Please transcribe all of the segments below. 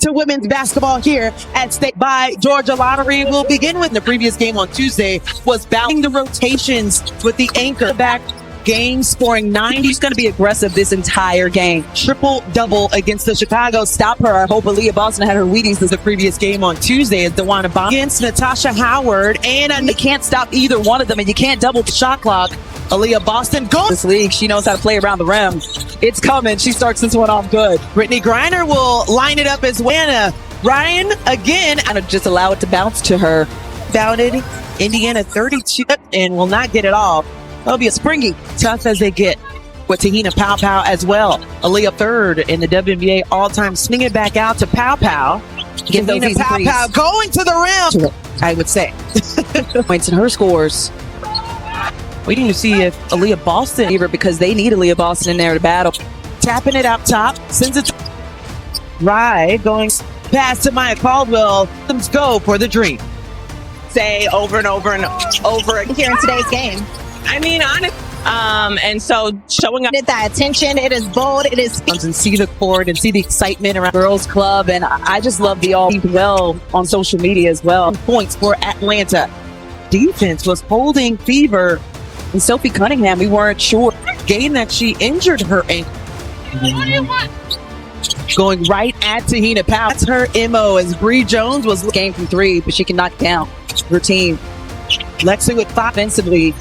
to women's basketball here at State by Georgia Lottery. We'll begin with the previous game on Tuesday was balancing the rotations with the anchor back game, scoring 90. She's going to be aggressive this entire game. Triple-double against the Chicago. Stop her. I hope Aliyah Boston had her Wheaties The previous game on Tuesday is WNBA against Natasha Howard. And they can't stop either one of them, and you can't double the shot clock. Aliyah Boston goes. This league, she knows how to play around the rim. It's coming. She starts this one off good. Brittany Griner will line it up as well. Rhyne again. And just allow it to bounce to her. Bounded. Indiana 32 and will not get it all. That'll be a springy. Tough as they get. With Tahina Pow as well. Aliyah third in the WNBA all-time. Swing it back out to Pow. Get those easy threes. Going to the rim. I would say. Points in her scores. Waiting to see if Aliyah Boston, because they need Aliyah Boston in there to battle. Tapping it up top, sends it to Rye, going past to Maya Caldwell. Let's go for the dream. Say over and over and over again here in today's game. I mean, honestly, and so showing up that attention, it is bold, it is and see the court and see the excitement around Girls Club, and I just love the all well on social media as well. Points for Atlanta. Defense was holding fever. And Sophie Cunningham, we weren't sure. Game that she injured her ankle. Going right at Tahina Powell. That's her MO as Bree Jones was game from three, but she can knock down her team. Lexi with 5 offensively.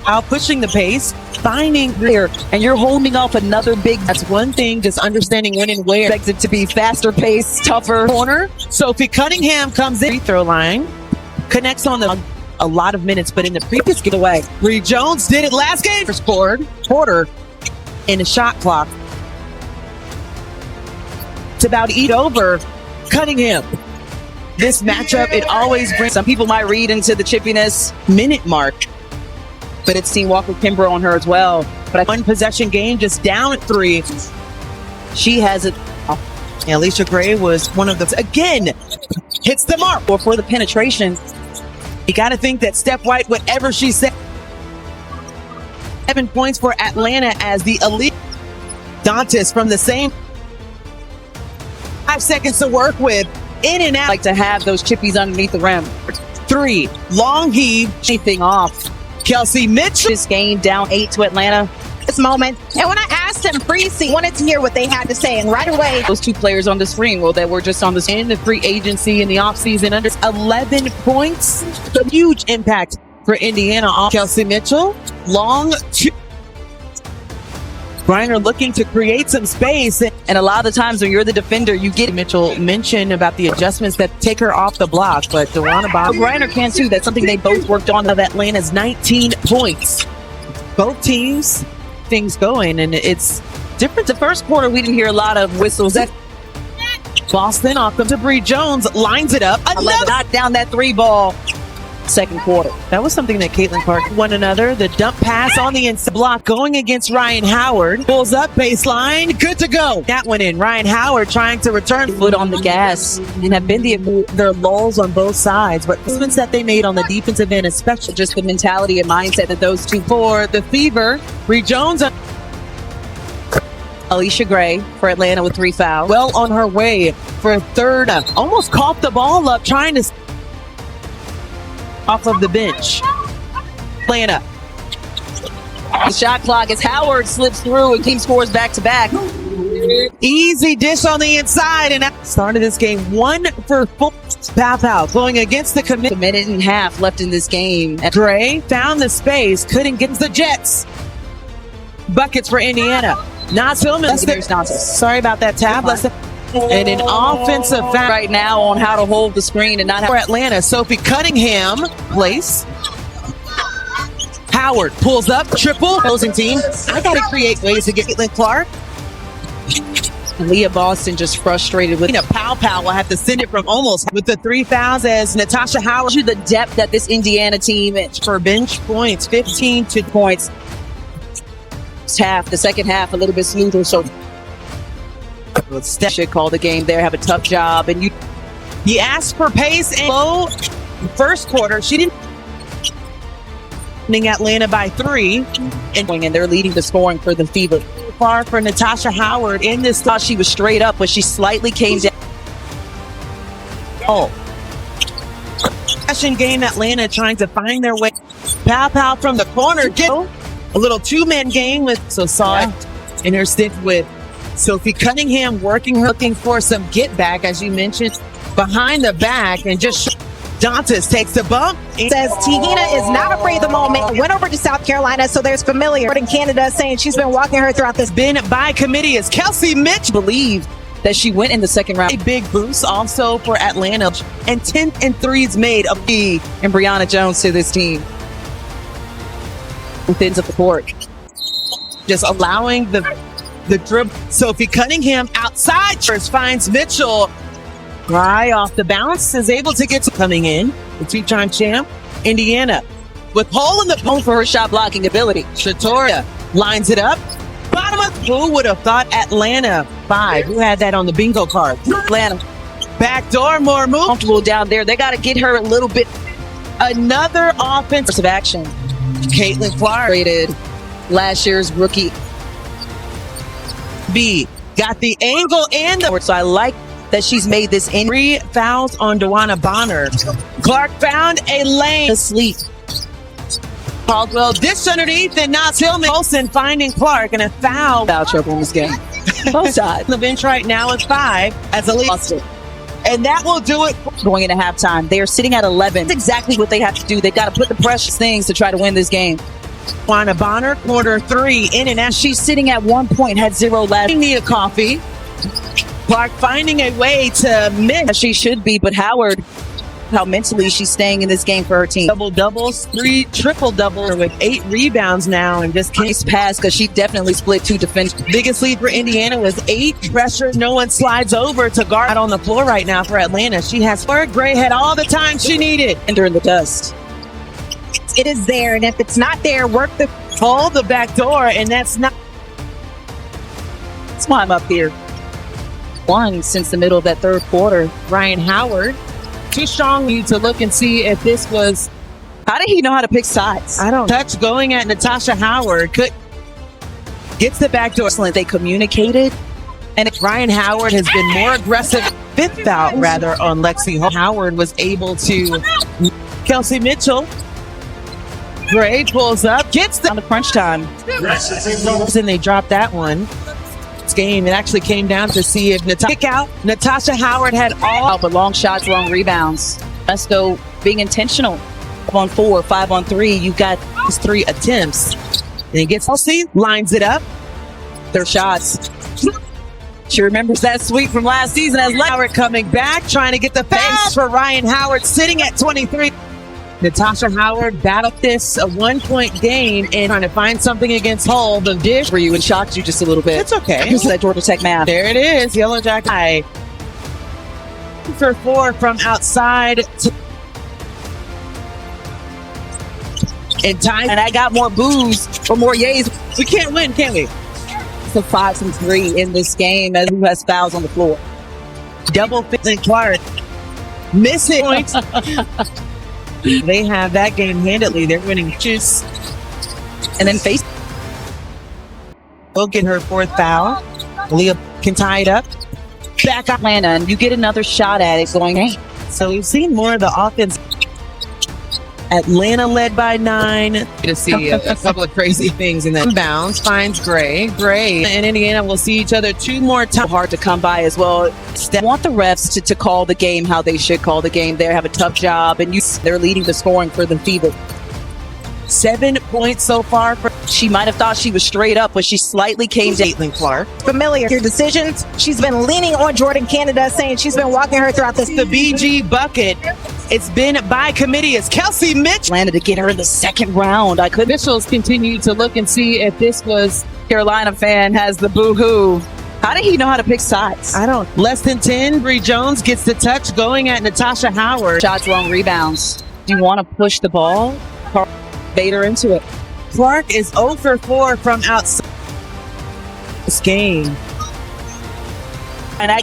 Out pushing the pace, finding clear, and you're holding off another big. That's one thing, just understanding when and where. Expected to be faster paced, tougher. Corner. Sophie Cunningham comes in. Free throw line. Connects on a lot of minutes, but in the previous giveaway, Bree Jones did it last game. Scored Porter in the shot clock. It's about to eat over Cunningham. This matchup, it always brings. Some people might read into the chippiness minute mark, but it's seen Walker Kimbrough on her as well. But one possession game, just down at 3. She has it. And Alicia Gray was one of the again hits the mark for the penetration. You got to think that Steph White, whatever she said, 7 points for Atlanta as the elite Dantas from the same 5 seconds to work with. In and out. Like to have those chippies underneath the rim. 3, long heave. Anything off. Kelsey Mitchell. This game down 8 to Atlanta. This moment. And when I asked him pre-season, wanted to hear what they had to say, and right away, those 2 players on the screen, well, that were just on the in the free agency in the offseason under 11 points. A huge impact for Indiana. Kelsey Mitchell, long 2. Griner looking to create some space. And a lot of the times when you're the defender, you get Mitchell mentioned about the adjustments that take her off the block, but Griner can too. That's something they both worked on. Of Atlanta's 19 points. Both teams, things going, and it's different. The first quarter, we didn't hear a lot of whistles. Boston off them to Bree Jones, lines it up. Knock down that 3 ball. Second quarter. That was something that Caitlin Clark one another. The dump pass on the inside block going against Rhyne Howard. Pulls up baseline. Good to go. That one in. Rhyne Howard trying to return. Foot on the gas and have been their lulls on both sides. But movements that they made on the defensive end, especially just the mentality and mindset that those 2 for the Fever. Bree Jones. Alicia Gray for Atlanta with 3 fouls. Well on her way for a third. Almost coughed the ball up trying to off of the bench. Atlanta. The shot clock as Howard slips through and team scores back to back. Easy dish on the inside and started this game 1 for 4. Pow going against the commit. A minute and a half left in this game. Gray found the space, couldn't get the Jets. Buckets for Indiana. Not Tillman. Sorry about that tab. And an offensive foul right now on how to hold the screen and not have for Atlanta. Sophie Cunningham place. Howard pulls up, triple. Opposing team. I got to create ways to get Caitlin Clark. Aliyah Boston just frustrated with Pow will have to send it from almost with the 3 fouls as Natasha Howard. To the depth that this Indiana team for bench points, 15 points. Half the second half a little bit smoother, so should call the game there, have a tough job. And he asked for pace and low first quarter. She didn't. Atlanta by 3, and they're leading the scoring for the Fever. far for Natasha Howard in this. Thought she was straight up, but she slightly came down. Oh. Possession game, Atlanta trying to find their way. Pow from the corner. Get a little two-man game with it in her stick with Sophie Cunningham working her, looking for some get back, as you mentioned, behind the back, and just Dantas takes the bump. Says Tahina is not afraid of the moment. Went over to South Carolina, so there's familiar. In Canada saying she's been walking her throughout this. Been by committee is Kelsey Mitch. Believe that she went in the second round. A big boost also for Atlanta, and 10 and threes made of the And Brianna Jones to this team. Within the court. just allowing the dribble. Sophie Cunningham outside first finds Mitchell. Right off the bounce is able to get to coming in. The two-time champ, Indiana, with hole in the Known for her shot blocking ability. Shatoria lines it up. Bottom of who would have thought Atlanta 5? Who had that on the bingo card? Atlanta. Backdoor, more move. Comfortable down there. They got to get her a little bit Another offensive of action. Caitlin Clark. Rated last year's rookie. B got the angle and the So I like that she's made this in 3 fouls on Dewana Bonner. Clark found a lane. asleep. Caldwell dish underneath and not Tillman. Olsen finding Clark and a foul. Foul trouble in this game. Both sides. The bench right now is 5 as Aliyah. Lost it. And that will do it. Going into halftime. They are sitting at 11. That's exactly what they have to do. They've got to put the precious things to try to win this game. Dewana Bonner, quarter 3, in and out. She's sitting at 1 point, had 0 left. Need a coffee. Clark finding a way to miss. As she should be, but Howard, how mentally she's staying in this game for her team. Double doubles, 3 triple doubles with 8 rebounds now, and just can't Nice pass because she definitely split 2 defenders. Biggest lead for Indiana was 8 pressure. No one slides over to guard out on the floor right now for Atlanta. She has Fleur Gray had all the time she needed. And during the dust. It is there, and if it's not there, work the. Hold the back door, and that's not. That's why I'm up here. One since the middle of that third quarter. Rhyne Howard. Too strong you to look and see if this was. How did he know how to pick sides? I don't. Touch going at Natasha Howard. Gets the back door. Excellent. They communicated. And Rhyne Howard has been more aggressive. 5th foul, rather, on Lexi. Howard was able to. Kelsey Mitchell. Gray pulls up, gets On the crunch time. and they dropped that one. This game, it actually came down to see if Natasha Howard had all. But long shots, long rebounds. Let's go being intentional. 5 on 4, 5 on 3. You've got his 3 attempts. And he gets Kelsey, lines it up. their shots. She remembers that sweep from last season as Howard coming back, trying to get the pass for Rhyne Howard, sitting at 23. Natasha Howard battled this a 1-point game and trying to find something against Hull. The dish for you and shocked you just a little bit. It's okay. Because of that Georgia Tech math. There it is, Yellow Jacket. For 4 from outside. And I got more boos or more yays. We can't win, can we? It's a 5 and 3 in this game as who has fouls on the floor. Double fifth and Clark. Missing points. They have that game handedly. They're winning juice. And then face. Will get her 4th foul. Aliyah can tie it up. Back up. Atlanta, and you get another shot at it going, hey. So we've seen more of the offense. Atlanta led by 9. To see a couple of crazy things in that. Bounce finds Gray. Gray and Indiana will see each other 2 more times. Hard to come by as well. I want the refs to call the game how they should call the game. They have a tough job, and they're leading the scoring for the Fever. 7 points so far. She might have thought she was straight up, but she slightly came down. Caitlin Clark. Familiar your decisions. She's been leaning on Jordan Canada, saying she's been walking her throughout this. The BG bucket. It's been by committee. It's Kelsey Mitch. Atlanta to get her in the second round. I couldn't. Officials continue to look and see if this was. Carolina fan has the boo-hoo. How did he know how to pick sides? I don't. Less than 10. Bree Jones gets the touch going at Natasha Howard. Shots, long rebounds. Do you want to push the ball? Bait her into it. Clark is 0 for 4 from outside this game. And I